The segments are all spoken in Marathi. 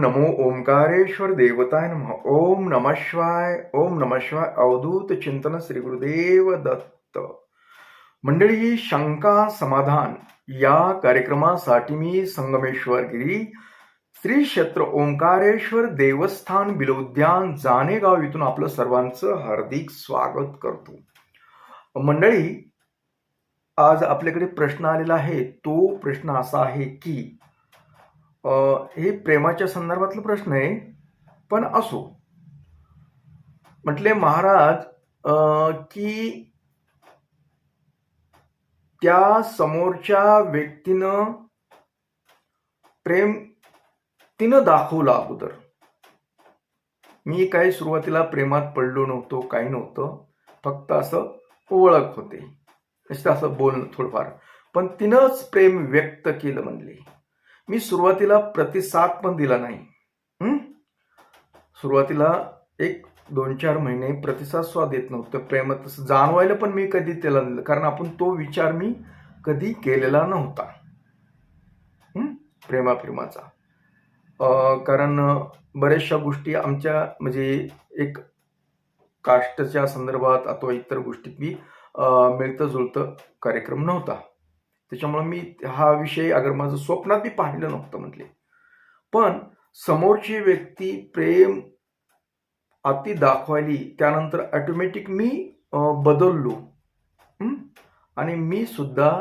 नमो ओंकारेश्वर देवताय नमः. ओम नमः शिवाय. ओम नमः शिवाय. अवधूत चिंतन श्री गुरुदेव दत्त. मंडळी, शंका समाधान या कार्यक्रमासाठी मी संगमेश्वर गिरी श्री क्षेत्र ओंकारेश्वर देवस्थान बिलोद्यान जानेगाव इथून आपलं सर्वांचं हार्दिक स्वागत करतो. मंडळी, आज आपल्याकडे प्रश्न आलेला आहे. तो प्रश्न असा आहे की हे प्रेमाच्या संदर्भातला प्रश्न आहे, पण असो. म्हटले महाराज की त्या समोरच्या व्यक्तीनं प्रेम तिनं दाखवलं अगोदर. मी काही सुरुवातीला प्रेमात पडलो नव्हतो, काही नव्हतं, फक्त असं ओळख होते, असं बोलणं थोडंफार. पण तिनंच प्रेम व्यक्त केलं म्हणले. मी सुरुवातीला प्रतिसाद पण दिला नाही. सुरुवातीला 1-2-4 महिने प्रतिसाद सुद्धा देत नव्हतं. प्रेमात जाणवायला पण मी कधी त्याला दिलं, कारण आपण तो विचार मी कधी केलेला नव्हता प्रेमाचा. कारण बऱ्याचशा गोष्टी आमच्या म्हणजे एक कास्टच्या संदर्भात अथवा इतर गोष्टीत मी मिळतं जुळतं कार्यक्रम नव्हता. त्याच्यामुळे मी हा विषय अगर माझं स्वप्नात मी पाहिलं नव्हतं म्हटले. पण समोरची व्यक्ती प्रेम अति दाखवायली, त्यानंतर ऑटोमॅटिक मी बदललो आणि मी सुद्धा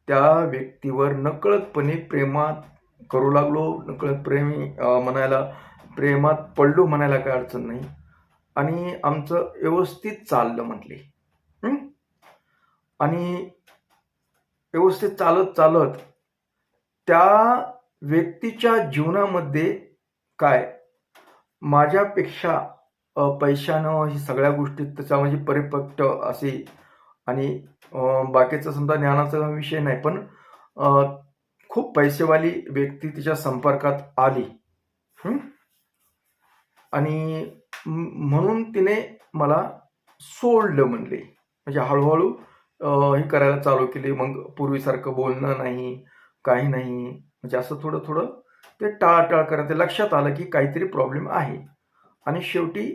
त्या व्यक्तीवर नकळतपणे प्रेमात करू लागलो. नकळत प्रेमात पडलो म्हणायला काय अडचण नाही. आणि आमचं व्यवस्थित चाललं म्हटले. आणि व्यवस्थित चालत त्या व्यक्तीच्या जीवनामध्ये काय माझ्यापेक्षा पैशानं ही सगळ्या गोष्टी त्याचा म्हणजे परिपक्व असे आणि बाकीचा समजा ज्ञानाचा विषय नाही, पण खूप पैसेवाली व्यक्ती तिच्या संपर्कात आली आणि म्हणून तिने मला सोडलं म्हणले. म्हणजे हळूहळू हे करायला चालू केली. मग पूर्वीसारखं बोलणं नाही, काही नाही, म्हणजे असं थोडं थोडं ते टाळाटाळ करत. लक्षात आलं की काहीतरी प्रॉब्लेम आहे. आणि शेवटी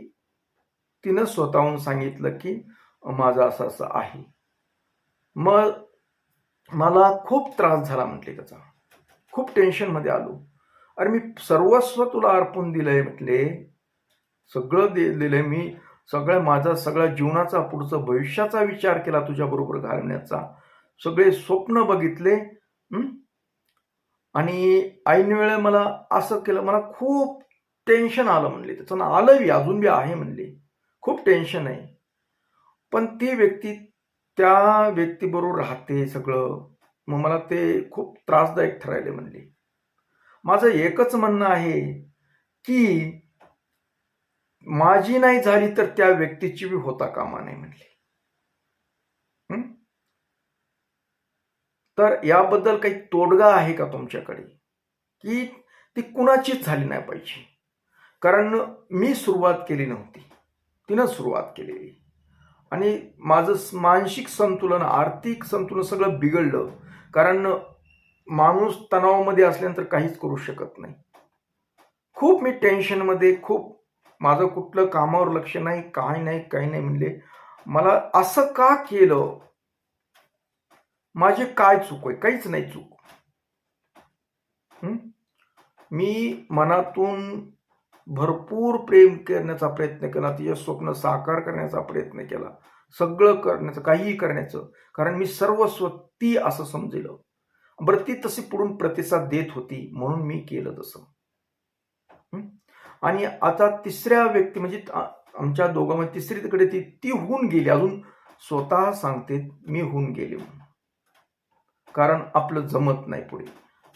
तिनं स्वतःहून सांगितलं की माझं असं असं आहे. मग मला खूप त्रास झाला म्हटले त्याचा. खूप टेन्शनमध्ये आलो. अरे मी सर्वस्व तुला अर्पण दिलंय म्हटले, सगळं दिलंय मी, माझा सगळ्या जीवनाचा पुढचं भविष्याचा विचार केला तुझ्याबरोबर घालण्याचा, सगळे स्वप्न बघितले आणि ऐन वेळे मला असं केलं. मला खूप टेन्शन आलं म्हणले. त्याचं ना आलंही, अजून बी आहे म्हणले. खूप टेन्शन आहे. पण ती व्यक्ती त्या व्यक्तीबरोबर राहते सगळं, मग मला ते खूप त्रासदायक ठरायले म्हणले. माझं एकच म्हणणं आहे की माझी नाही झाली तर त्या व्यक्तीची बी होता कामा नाही म्हणले. तर याबद्दल काही तोडगा आहे का तुमच्याकडे, की ती कुणाचीच झाली नाही पाहिजे? कारण मी सुरुवात केली नव्हती, तिनं सुरुवात केलेली. आणि माझं मानसिक संतुलन, आर्थिक संतुलन सगळं बिघडलं. कारण माणूस तणावामध्ये असल्यानंतर काहीच करू शकत नाही. खूप मी टेन्शनमध्ये, खूप माझं कुठलं कामावर लक्ष नाही, काही नाही म्हणले. मला असं का केलं, माझी काय चूक आहे? काहीच नाही चूक. मी मनातून भरपूर प्रेम करण्याचा प्रयत्न केला, तिचे स्वप्न साकार करण्याचा प्रयत्न केला, सगळं करण्याचं, काहीही करण्याचं. कारण मी सर्वस्व ती असं समजलं. बरं, ती तशी पुढून प्रतिसाद देत होती म्हणून मी केलं तसं. आणि आता तिसऱ्या व्यक्ती म्हणजे आमच्या दोघांमध्ये तिसरीकडे ती होऊन गेली. अजून स्वतः सांगते मी होऊन गेले म्हणून. कारण आपलं जमत नाही पुढे,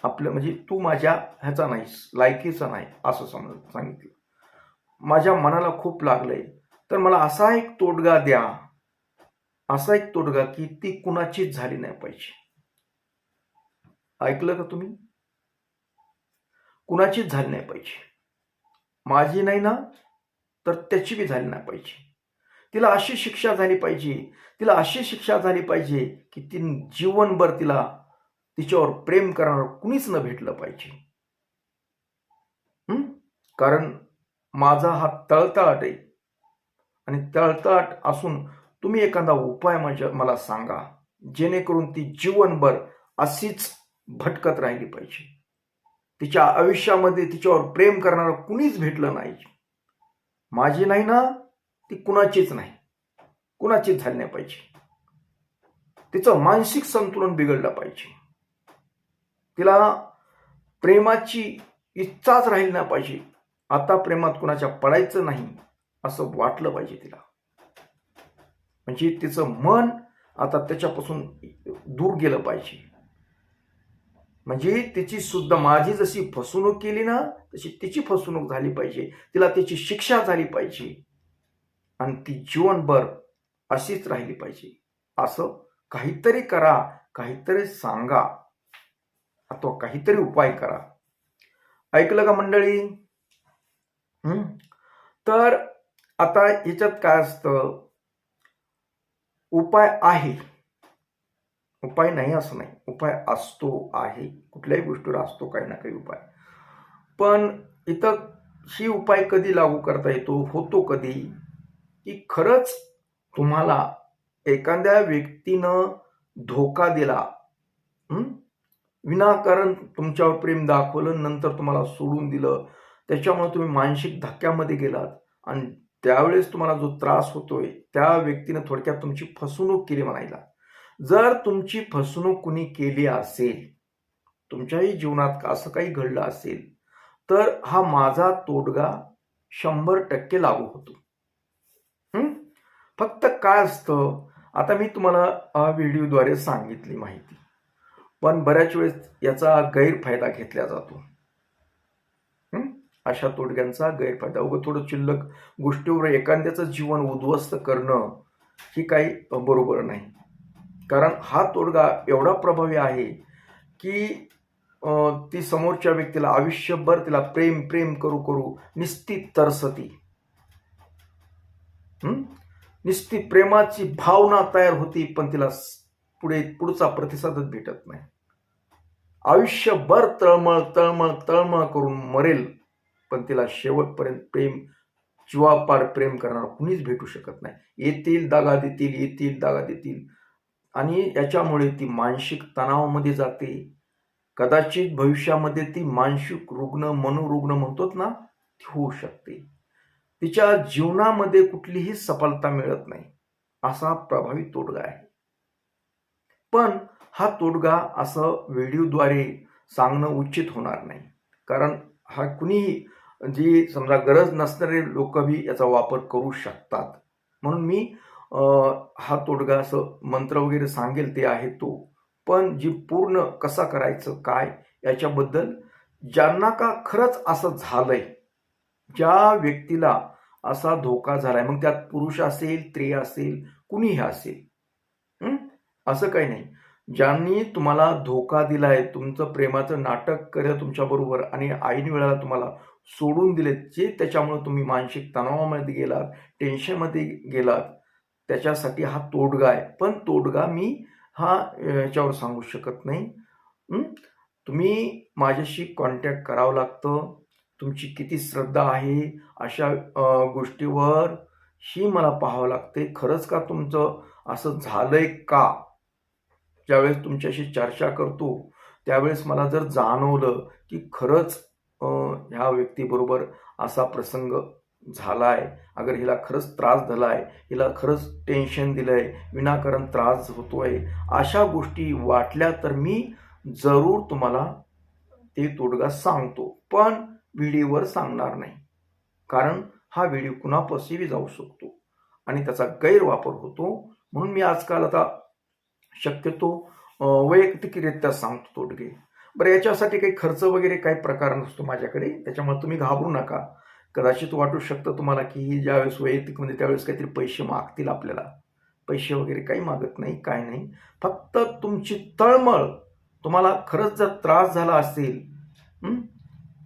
आपलं म्हणजे तू माझ्या ह्याचा नाही, लायकीचा नाही असं सांगितलं. माझ्या मनाला खूप लागलंय. तर मला असा एक तोडगा द्या, असा एक तोडगा की ती कुणाचीच झाली नाही पाहिजे. ऐकलं का तुम्ही? कुणाचीच झाली नाही पाहिजे. माझी नाही ना, तर त्याची बी झाली नाही पाहिजे. तिला अशी शिक्षा झाली पाहिजे, की ती जीवनभर तिच्यावर प्रेम करणार कुणीच न भेटलं पाहिजे. कारण माझा हा तळतळाट आहे आणि तळतळाट असून तुम्ही एखादा उपाय मला सांगा, जेणेकरून ती जीवनभर अशीच भटकत राहिली पाहिजे. तिच्या आयुष्यामध्ये तिच्यावर प्रेम करणारं कुणीच भेटलं नाही. माझी नाही ना, ती कुणाचीच नाही, कुणाचीच झाली नाही पाहिजे. तिचं मानसिक संतुलन बिघडलं पाहिजे. तिला प्रेमाची इच्छाच राहील ना पाहिजे. आता प्रेमात कुणाच्या पडायचं नाही असं वाटलं पाहिजे तिला. म्हणजे तिचं मन आता त्याच्यापासून दूर गेलं पाहिजे. म्हणजे तिची सुद्धा माझी जशी फसवणूक केली ना, तशी तिची फसवणूक झाली पाहिजे. तिला त्याची शिक्षा झाली पाहिजे आणि ती जीवनभर अशीच राहिली पाहिजे. असं काहीतरी करा, काहीतरी सांगा, अथवा काहीतरी उपाय करा. ऐकलं का मंडळी? तर आता याच्यात काय असतं, उपाय आहे, उपाय नाही असं नाही, उपाय असतो, आहे, कुठल्याही गोष्टीवर असतो काही ना काही उपाय. पण इथं ही उपाय कधी लागू करता येतो, होतो कधी, की खरंच तुम्हाला एखाद्या व्यक्तीनं धोका दिला, विनाकारण तुमच्यावर प्रेम दाखवलं, नंतर तुम्हाला सोडून दिलं, त्याच्यामुळे तुम्ही मानसिक धक्क्यामध्ये गेलात आणि त्यावेळेस तुम्हाला जो त्रास होतोय त्या व्यक्तीने थोडक्यात तुमची फसवणूक केली म्हणायला. जर तुमची फसवणूक कुणी केली असेल, तुमच्याही जीवनात असं काही घडलं असेल, तर हा माझा तोडगा 100% लागू होतो. फक्त काय असतं, आता मी तुम्हाला व्हिडिओद्वारे सांगितली माहिती, पण बऱ्याच वेळेस याचा गैरफायदा घेतला जातो. अशा तोडग्यांचा गैरफायदा, थोडं चिल्लक गोष्टीवर एखाद्याचं जीवन उद्ध्वस्त करणं ही काही बरोबर नाही. कारण हा तोडगा एवढा प्रभावी आहे की ती समोरच्या व्यक्तीला आयुष्यभर तिला प्रेम प्रेम करू करू निस्ती तरसती, निस्ती प्रेमाची भावना तयार होती, पण तिला पुढचा प्रतिसादच भेटत नाही. आयुष्यभर तळमळ तळमळ तळमळ करून मरेल, पण तिला शेवटपर्यंत प्रेम, जीवापाड प्रेम करणारा कुणीच भेटू शकत नाही. येतील दागा देतील, येतील दागा देतील, आणि याच्यामुळे ती मानसिक तणावामध्ये जाते. कदाचित भविष्यामध्ये ती मानसिक रुग्ण, मनोरुग्ण म्हणतोत ना, ती होऊ शकते. तिच्या जीवनामध्ये कुठलीही सफलता मिळत नाही. असा प्रभावी तोडगा आहे. पण हा तोडगा असं व्हिडिओद्वारे सांगणं उचित होणार नाही, कारण हा कुणीही, जी समजा गरज नसणारे लोक बी याचा वापर करू शकतात. म्हणून मी हा तोडगा असं मंत्र वगैरे सांगेल ते आहे तो, पण जी पूर्ण कसा करायचं काय याच्याबद्दल, ज्यांना का खरंच असं झालंय, ज्या व्यक्तीला असा धोका झालाय, मग त्यात पुरुष असेल, स्त्री असेल, कुणीही असेल, असं काही नाही, ज्यांनी तुम्हाला धोका दिलाय, तुमचं प्रेमाचं नाटक करत तुमच्या बरोबर आणि ऐन वेळेला तुम्हाला सोडून दिले, जे त्याच्यामुळे तुम्ही मानसिक तणावामध्ये गेलात, टेन्शनमध्ये गेलात, त्याच्यासाठी हा तोडगा आहे. पण तोडगा मी हा याच्यावर सांगू शकत नाही. तुम्ही माझ्याशी कॉन्टॅक्ट करावं लागतं. तुमची किती श्रद्धा आहे अशा गोष्टीवर ही मला पाहावं लागते. खरंच का तुमचं असं झालंय का? ज्यावेळेस तुमच्याशी चर्चा करतो त्यावेळेस मला जर जाणवलं की खरंच ह्या व्यक्तीबरोबर असा प्रसंग झालाय, अगर हिला खरंच त्रास झालाय, हिला खरंच टेन्शन दिलंय, विनाकारण त्रास होतोय, अशा गोष्टी वाटल्या तर मी जरूर तुम्हाला ते तोडगा सांगतो, पण व्हिडिओवर सांगणार नाही. कारण हा व्हिडिओ कुणापाशीही जाऊ शकतो आणि त्याचा गैरवापर होतो. म्हणून मी आजकाल आता शक्यतो वैयक्तिकरित्या सांगतो तोडगे. बरं, याच्यासाठी काही खर्च वगैरे काही प्रकार नसतो माझ्याकडे, त्याच्यामुळे तुम्ही घाबरू नका. कदाचित वाटू शकतं तुम्हाला की ज्यावेळेस वैयक्तिक म्हणजे त्यावेळेस काहीतरी पैसे मागतील आपल्याला. पैसे वगैरे काही मागत नाही, काय नाही. फक्त तुमची तळमळ, तुम्हाला खरंच जर त्रास झाला असेल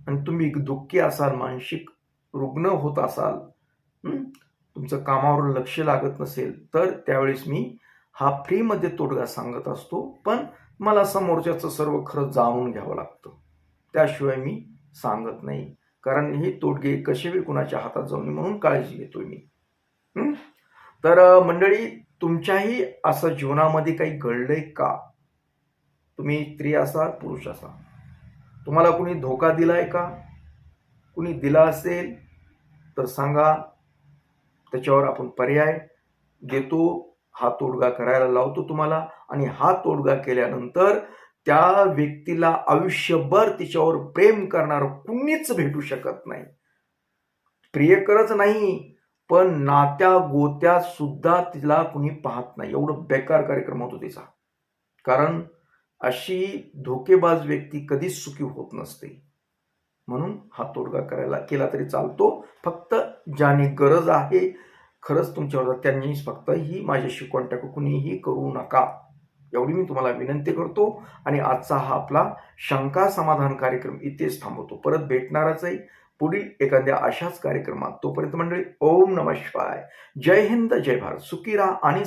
आणि तुम्ही दुःखी असाल, मानसिक रुग्ण होत असाल, तुमचं कामावर लक्ष लागत नसेल, तर त्यावेळेस मी हा फ्रीमध्ये तोडगा सांगत असतो. पण मला समोरच्याचं सर्व खरं जाणून घ्यावं लागतं, त्याशिवाय मी सांगत नाही. कारण हे तोडगे कसे कुणाच्या हातात जाऊ नये म्हणून काळजी घेतोय मी. तर मंडळी, तुमच्याही असं जीवनामध्ये काही घडलंय का? तुम्ही स्त्री असाल, पुरुष असाल, तुम्हाला कुणी धोका दिलाय का? कुणी दिला असेल तर सांगा, त्याच्यावर आपण पर्याय देतो, हा तोडगा करायला लावतो तुम्हाला. आणि हा तोडगा केल्यानंतर त्या व्यक्तीला आयुष्यभर तिच्यावर प्रेम करणार कुणीच भेटू शकत नाही. प्रियकरच नाही, पण नात्या गोत्यात सुद्धा तिला कुणी पाहत नाही. एवढं बेकार कार्यक्रम होतो तिचा. कारण अशी धोकेबाज व्यक्ती कधीच सुखी होत नसते. म्हणून हा तोडगा केला तरी चालतो. फक्त ज्याने गरज आहे खरंच तुमच्यावर, त्यांनी फक्त ही माझ्याशी कॉन्टॅक्ट कुणीही करू नका, एवढी मी तुम्हाला विनंती करतो. आणि आजचा हा आपला शंका समाधान कार्यक्रम इथेच थांबवतो. परत भेटणारच आहे पुढील एखाद्या अशाच कार्यक्रमात. तोपर्यंत मंडळी, ओम नमः शिवाय. जय हिंद, जय भारत. सुखी राहा आणि